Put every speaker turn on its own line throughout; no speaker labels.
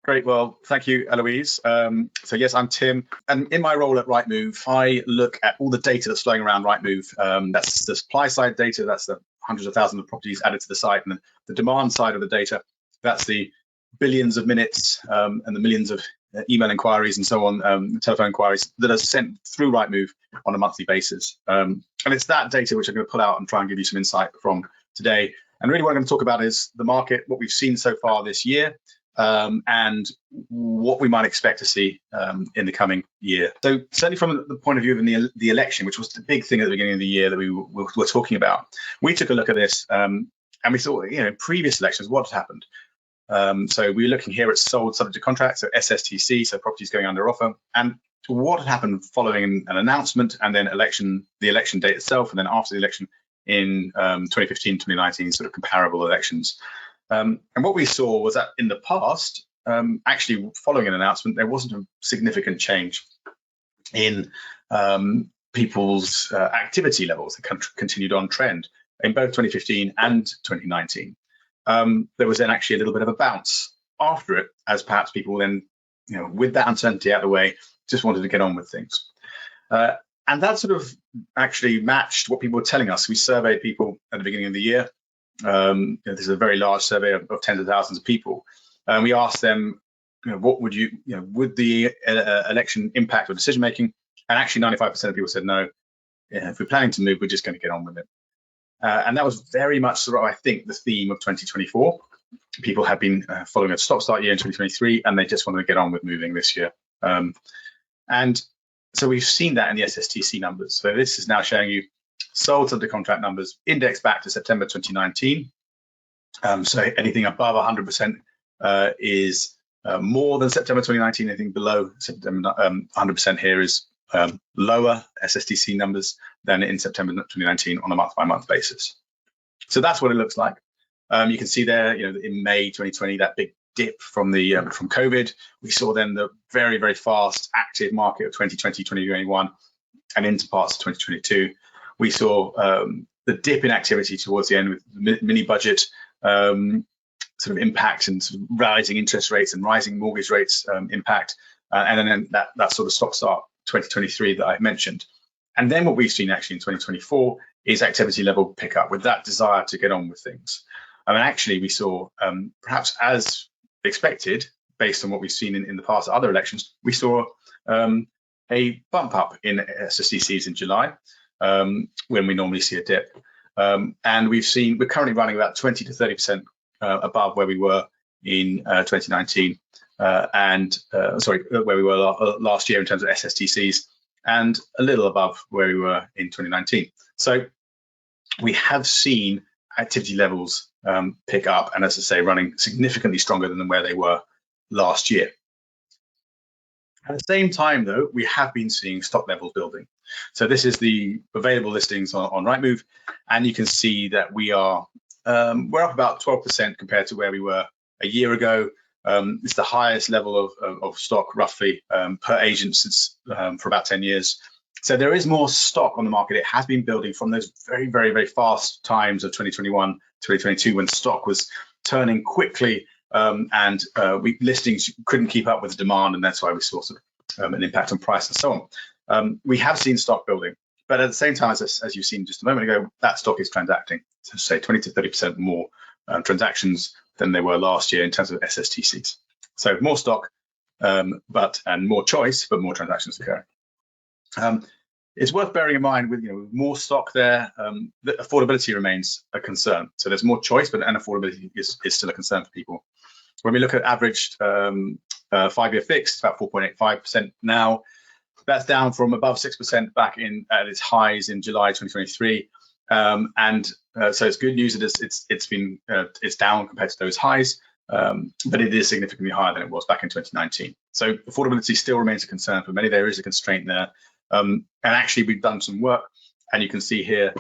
Great. Well, thank you, Eloise. So yes, I'm Tim, and in my role at Rightmove, I look at all the data that's flowing around Rightmove. That's the supply side data, that's the hundreds of thousands of properties added to the site, and the demand side of the data, that's the billions of minutes and the millions of email inquiries and so on, telephone inquiries that are sent through Rightmove on a monthly basis. And it's that data which I'm going to pull out and try and give you some insight from today. And really what I'm going to talk about is the market, what we've seen so far this year, and what we might expect to see in the coming year. So certainly from the point of view of the election, which was the big thing at the beginning of the year that we were talking about, we took a look at this and we thought, in previous elections, what had happened? So we're looking here at sold subject to contract, so SSTC, so properties going under offer, and what had happened following an announcement and then the election date itself, and then after the election in 2015, 2019, sort of comparable elections. And what we saw was that in the past, actually following an announcement, there wasn't a significant change in people's activity levels. They continued on trend in both 2015 and 2019. There was then actually a little bit of a bounce after it, as perhaps people then, with that uncertainty out of the way, just wanted to get on with things. And that sort of actually matched what people were telling us. We surveyed people at the beginning of the year. This is a very large survey of tens of thousands of people. And we asked them, what would would the election impact or decision making? And actually 95% of people said no. If we're planning to move, we're just going to get on with it. And that was very much sort of, I think, the theme of 2024. People have been following a stop-start year in 2023, and they just want to get on with moving this year. And so we've seen that in the SSTC numbers. So this is now showing you sold under contract numbers indexed back to September 2019. So anything above 100% is more than September 2019. Anything below September 100% here is lower SSTC numbers than in September 2019 on a month-by-month basis. So that's what it looks like. You can see there, in May 2020, that big dip from COVID. We saw then the very, very fast active market of 2020, 2021, and into parts of 2022. We saw the dip in activity towards the end with the mini budget sort of impact and sort of rising interest rates and rising mortgage rates impact, and then that sort of stop-start 2023 that I've mentioned. And then what we've seen actually in 2024 is activity level pick up with that desire to get on with things. I mean, actually, we saw, perhaps as expected, based on what we've seen in the past other elections, we saw a bump up in SSTCs in July, when we normally see a dip. And we're currently running about 20 to 30% above where we were in 2019, where we were last year in terms of SSTCs, and a little above where we were in 2019. So we have seen activity levels pick up, and as I say, running significantly stronger than where they were last year. At the same time, though, we have been seeing stock levels building. So this is the available listings on Rightmove, and you can see that we're up about 12% compared to where we were a year ago. It's the highest level of stock roughly per agent since for about 10 years. So there is more stock on the market. It has been building from those very, very, very fast times of 2021, 2022, when stock was turning quickly, and listings couldn't keep up with the demand, and that's why we saw sort of an impact on price and so on. We have seen stock building, but at the same time, as you've seen just a moment ago, that stock is transacting. So say 20 to 30% more transactions than they were last year in terms of SSTCs. So more stock, and more choice, but more transactions occurring. It's worth bearing in mind with more stock there, that affordability remains a concern. So there's more choice, but affordability is still a concern for people. When we look at averaged 5-year fixed, about 4.85% now. That's down from above 6% back at its highs in July 2023. So it's good news that it's down compared to those highs, but it is significantly higher than it was back in 2019. So affordability still remains a concern for many. There is a constraint there. And actually, we've done some work, and you can see here,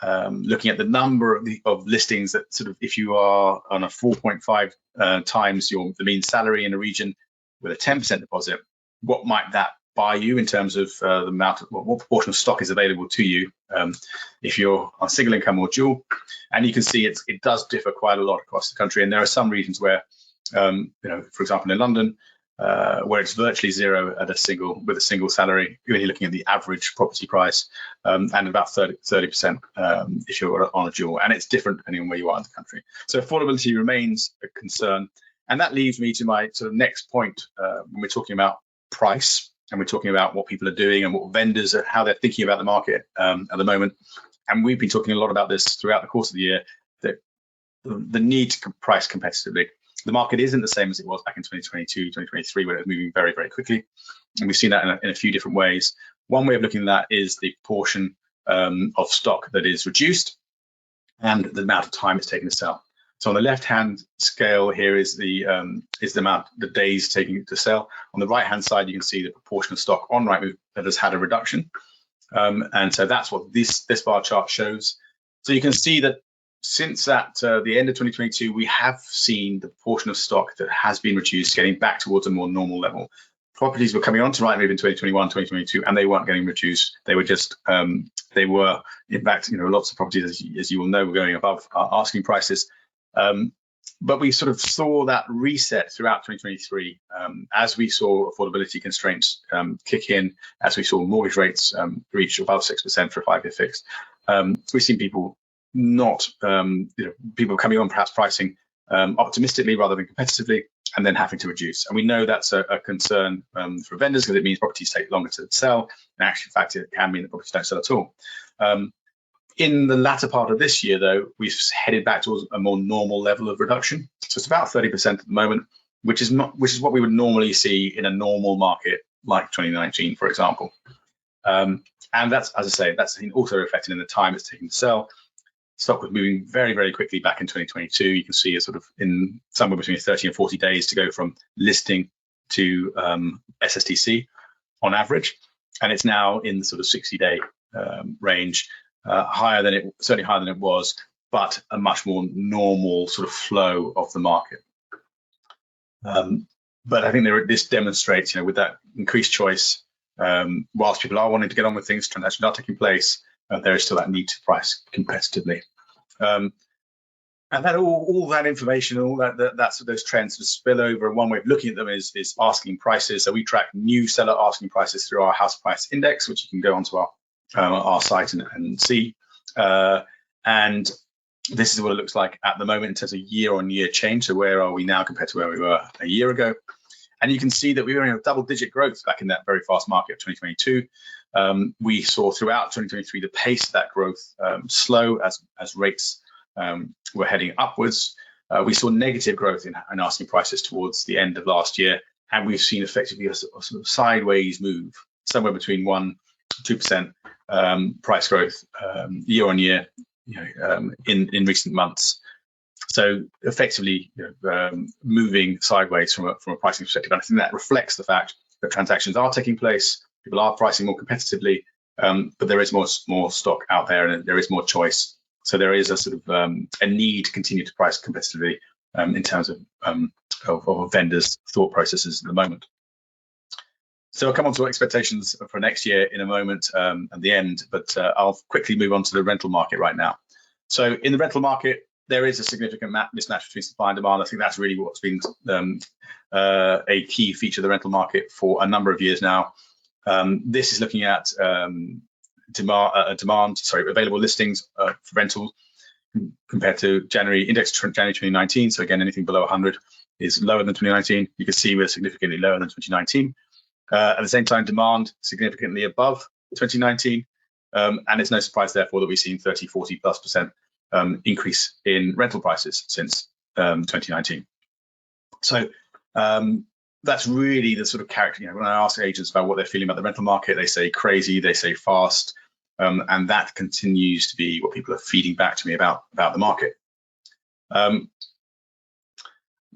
looking at the number of listings that sort of, if you are on a 4.5 times the mean salary in a region with a 10% deposit, what might that buy you in terms of the amount of what proportion of stock is available to you if you're on single income or dual. And you can see it does differ quite a lot across the country, and there are some regions where For example, in London, where it's virtually zero with a single salary, you're only looking at the average property price, and about 30% if you're on a dual, and it's different depending on where you are in the country. So affordability remains a concern, and that leads me to my sort of next point when we're talking about price, and we're talking about what people are doing and what vendors are, how they're thinking about the market at the moment. And we've been talking a lot about this throughout the course of the year, that the need to price competitively. The market isn't the same as it was back in 2022, 2023, when it was moving very, very quickly. And we've seen that in a few different ways. One way of looking at that is the proportion of stock that is reduced and the amount of time it's taken to sell. So on the left-hand scale here is the amount, the days taking to sell. On the right-hand side, you can see the proportion of stock on Rightmove that has had a reduction. And so that's what this bar chart shows. So you can see that since the end of 2022, we have seen the proportion of stock that has been reduced getting back towards a more normal level. Properties were coming onto Rightmove in 2021, 2022, and they weren't getting reduced. They were just, they were, in fact, lots of properties, as you will know, were going above our asking prices. But we sort of saw that reset throughout 2023 as we saw affordability constraints kick in, as we saw mortgage rates reach above 6% for a 5-year fixed. We've seen people people coming on, perhaps pricing optimistically rather than competitively, and then having to reduce. And we know that's a concern for vendors, because it means properties take longer to sell. And actually, in fact, it can mean that properties don't sell at all. In the latter part of this year, though, we've headed back towards a more normal level of reduction. So it's about 30% at the moment, which is what we would normally see in a normal market like 2019, for example. And that's, as I say, that's also reflected in the time it's taking to sell. Stock was moving very, very quickly back in 2022. You can see it sort of in somewhere between 30 and 40 days to go from listing to SSTC on average. And it's now in the sort of 60-day range, certainly higher than it was, but a much more normal sort of flow of the market. But I think this demonstrates, with that increased choice, whilst people are wanting to get on with things, transactions are taking place, there is still that need to price competitively. And that all that information, all that's those trends to spill over. And one way of looking at them is asking prices. So we track new seller asking prices through our house price index, which you can go onto our site and see. And this is what it looks like at the moment in terms of year-on-year change. So where are we now compared to where we were a year ago? And you can see that we were in a double-digit growth back in that very fast market of 2022. We saw throughout 2023 the pace of that growth slow as rates were heading upwards. We saw negative growth in asking prices towards the end of last year, and we've seen effectively a sort of sideways move, somewhere between 1-2% price growth year on year, in recent months. So effectively, moving sideways from a pricing perspective. And I think that reflects the fact that transactions are taking place, people are pricing more competitively, but there is more stock out there, and there is more choice. So there is a sort of a need to continue to price competitively in terms of vendors' thought processes at the moment. So I'll come on to expectations for next year in a moment at the end, but I'll quickly move on to the rental market right now. So in the rental market, there is a significant mismatch between supply and demand. I think that's really what's been a key feature of the rental market for a number of years now. This is looking at available listings for rental compared to index January 2019. So again, anything below 100 is lower than 2019. You can see we're significantly lower than 2019. At the same time, demand significantly above 2019. And it's no surprise, therefore, that we've seen 30-40+% increase in rental prices since 2019. So that's really the sort of character. When I ask agents about what they're feeling about the rental market, they say crazy, they say fast, and that continues to be what people are feeding back to me about the market.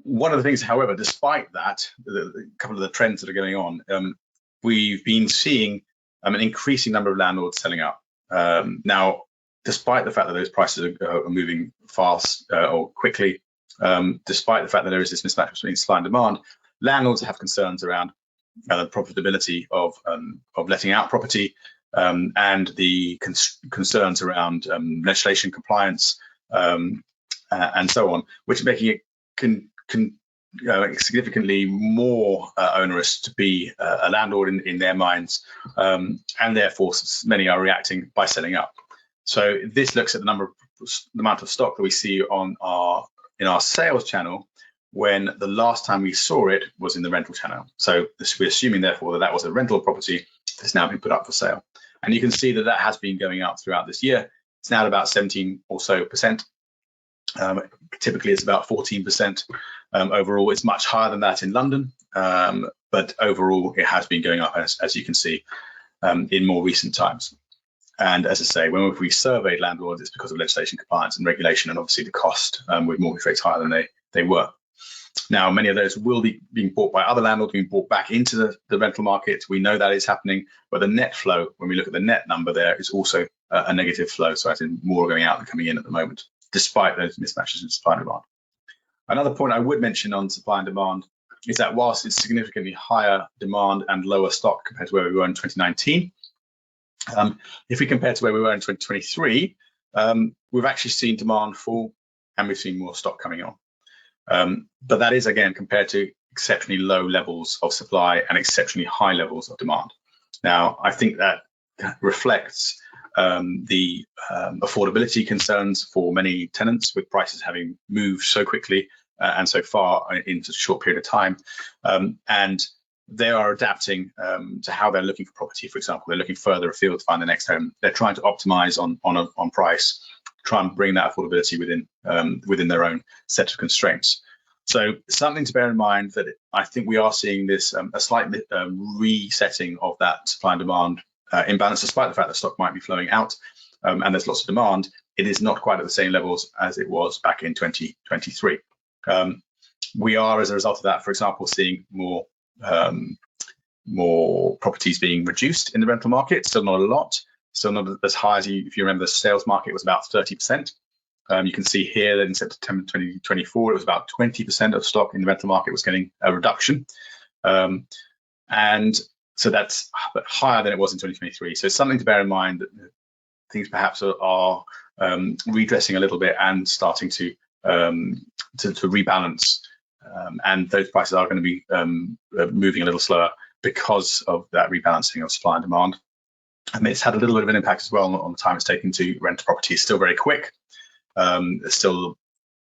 One of the things, however, despite that, a couple of the trends that are going on, we've been seeing an increasing number of landlords selling up. Now, despite the fact that those prices are moving fast or quickly, despite the fact that there is this mismatch between supply and demand, landlords have concerns around the profitability of letting out property and the concerns around legislation compliance and so on, which are making it significantly more onerous to be a landlord in their minds, and therefore many are reacting by selling up. So this looks at the amount of stock that we see in our sales channel when the last time we saw it was in the rental channel. So we're assuming therefore that was a rental property that's now been put up for sale, and you can see that has been going up throughout this year. It's now at about 17 or so percent. Typically, it's about 14% overall. It's much higher than that in London, but overall, it has been going up, as you can see, in more recent times. And as I say, when we surveyed landlords, it's because of legislation compliance and regulation, and obviously the cost with mortgage rates higher than they were. Now, many of those will be being bought by other landlords, being bought back into the rental market. We know that is happening, but the net flow, when we look at the net number there, is also a negative flow. So as in more going out than coming in at the moment, despite those mismatches in supply and demand. Another point I would mention on supply and demand is that whilst it's significantly higher demand and lower stock compared to where we were in 2019, if we compare to where we were in 2023, we've actually seen demand fall and we've seen more stock coming on. But that is, again, compared to exceptionally low levels of supply and exceptionally high levels of demand. Now, I think that reflects the affordability concerns for many tenants, with prices having moved so quickly and so far in such a short period of time. And they are adapting to how they're looking for property. For example, they're looking further afield to find the next home. They're trying to optimize on price, try and bring that affordability within their own set of constraints. So something to bear in mind, that I think we are seeing this a slight resetting of that supply and demand imbalance, despite the fact that stock might be flowing out and there's lots of demand. It is not quite at the same levels as it was back in 2023. We are, as a result of that, for example, seeing more properties being reduced in the rental market. Still not a lot, still not as high as if you remember, the sales market was about 30%. You can see here that in September 2024, it was about 20% of stock in the rental market was getting a reduction. And so that's higher than it was in 2023. So it's something to bear in mind, that things perhaps are redressing a little bit and starting to rebalance. And those prices are going to be moving a little slower because of that rebalancing of supply and demand. And it's had a little bit of an impact as well on the time it's taken to rent a property. It's still very quick. There's still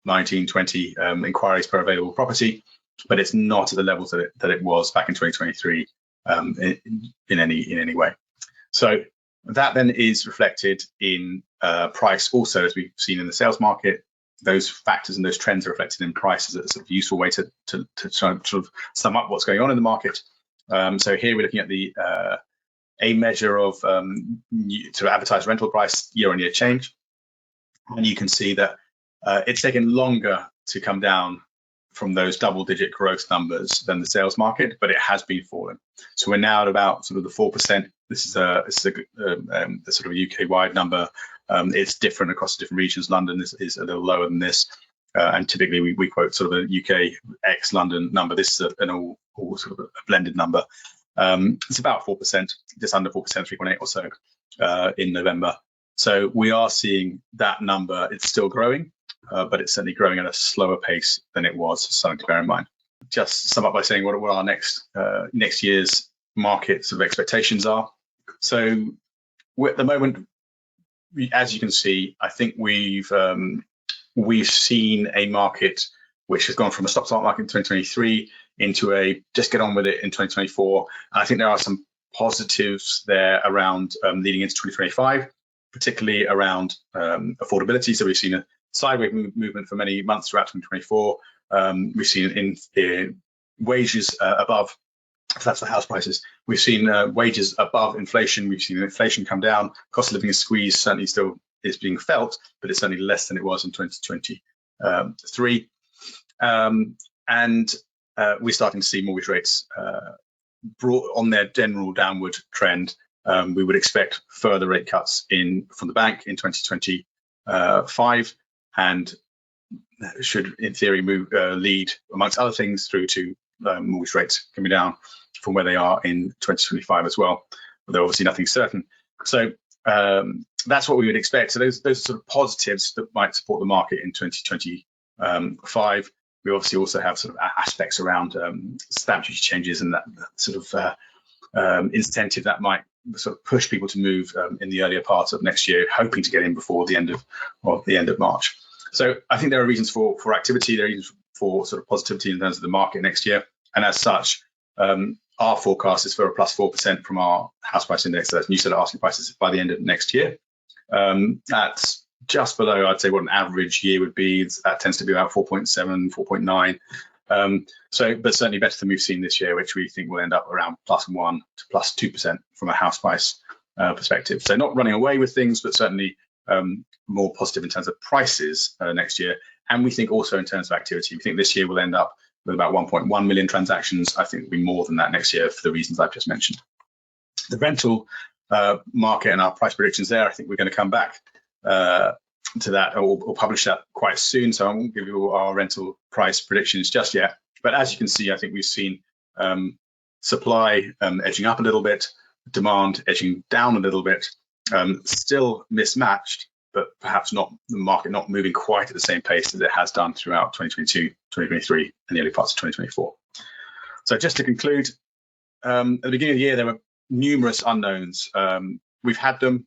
19, 20 inquiries per available property, but it's not at the levels that it was back in 2023 in any way. So that then is reflected in price also, as we've seen in the sales market. Those factors and those trends are reflected in price as a sort of useful way to sort of sum up what's going on in the market. So here we're looking at a measure of sort of advertised rental price year-on-year change, and you can see that it's taken longer to come down from those double-digit growth numbers than the sales market, but it has been falling. So we're now at about sort of the 4%. This is a sort of a UK-wide number. It's different across the different regions. London is a little lower than this, and typically we quote sort of a UK ex-London number. This is an all sort of a blended number. It's about 4%, just under 4%, 3.8 or so in November. So we are seeing that number. It's still growing, but it's certainly growing at a slower pace than it was. Something to bear in mind. Just sum up by saying what our next year's market sort of expectations are. So at the moment, as you can see, I think we've seen a market which has gone from a stop-start market in 2023 into a just get on with it in 2024. And I think there are some positives there around leading into 2025, particularly around affordability. So we've seen a sideways movement for many months throughout 2024. We've seen in wages above, if that's the house prices, we've seen wages above inflation. We've seen inflation come down. Cost of living is squeezed, certainly still is being felt, but it's certainly less than it was in 2023. And we're starting to see mortgage rates brought on their general downward trend. We would expect further rate cuts from the bank in 2025, and should, in theory, lead, amongst other things, through to mortgage rates coming down from where they are in 2025 as well. Although obviously nothing's certain. So that's what we would expect. So those are sort of positives that might support the market in 2025. we obviously also have sort of aspects around stamp duty changes and that sort of incentive that might sort of push people to move in the earlier part of next year, hoping to get in before the end of March. So I think there are reasons for activity, there are reasons for sort of positivity in terms of the market next year, and as such, our forecast is for a plus 4% from our house price index. So that's new set of asking prices by the end of next year. That's just below, I'd say, what an average year would be. That tends to be about 4.7, 4.9. But certainly better than we've seen this year, which we think will end up around plus 1 to plus 2% from a house price perspective. So not running away with things, but certainly more positive in terms of prices next year. And we think also in terms of activity, we think this year will end up with about 1.1 million transactions. I think it'll be more than that next year for the reasons I've just mentioned. The rental market and our price predictions there, I think we're going to come back to that or publish that quite soon. So I won't give you our rental price predictions just yet. But as you can see, I think we've seen supply edging up a little bit, demand edging down a little bit, still mismatched, but perhaps not the market not moving quite at the same pace as it has done throughout 2022, 2023, and the early parts of 2024. So just to conclude, at the beginning of the year, there were numerous unknowns. We've had them.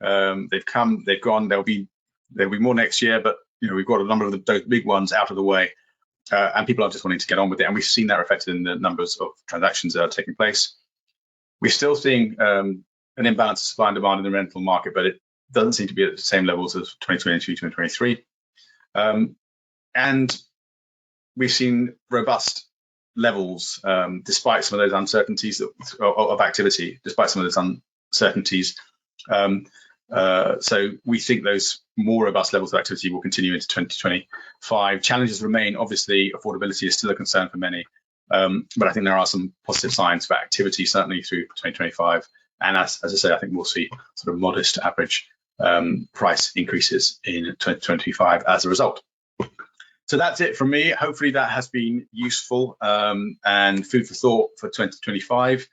They've come, they've gone. There'll be more next year, but we've got a number of those big ones out of the way, and people are just wanting to get on with it. And we've seen that reflected in the numbers of transactions that are taking place. We're still seeing an imbalance of supply and demand in the rental market, but it doesn't seem to be at the same levels as 2022, 2023. And we've seen robust levels despite some of those uncertainties of activity, despite some of those uncertainties. So we think those more robust levels of activity will continue into 2025. Challenges remain. Obviously, affordability is still a concern for many, but I think there are some positive signs for activity, certainly through 2025. And as I say, I think we'll see sort of modest average price increases in 2025 as a result. So that's it from me. Hopefully that has been useful and food for thought for 2025.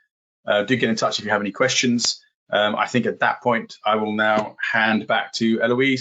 Do get in touch if you have any questions. I think at that point, I will now hand back to Eloise.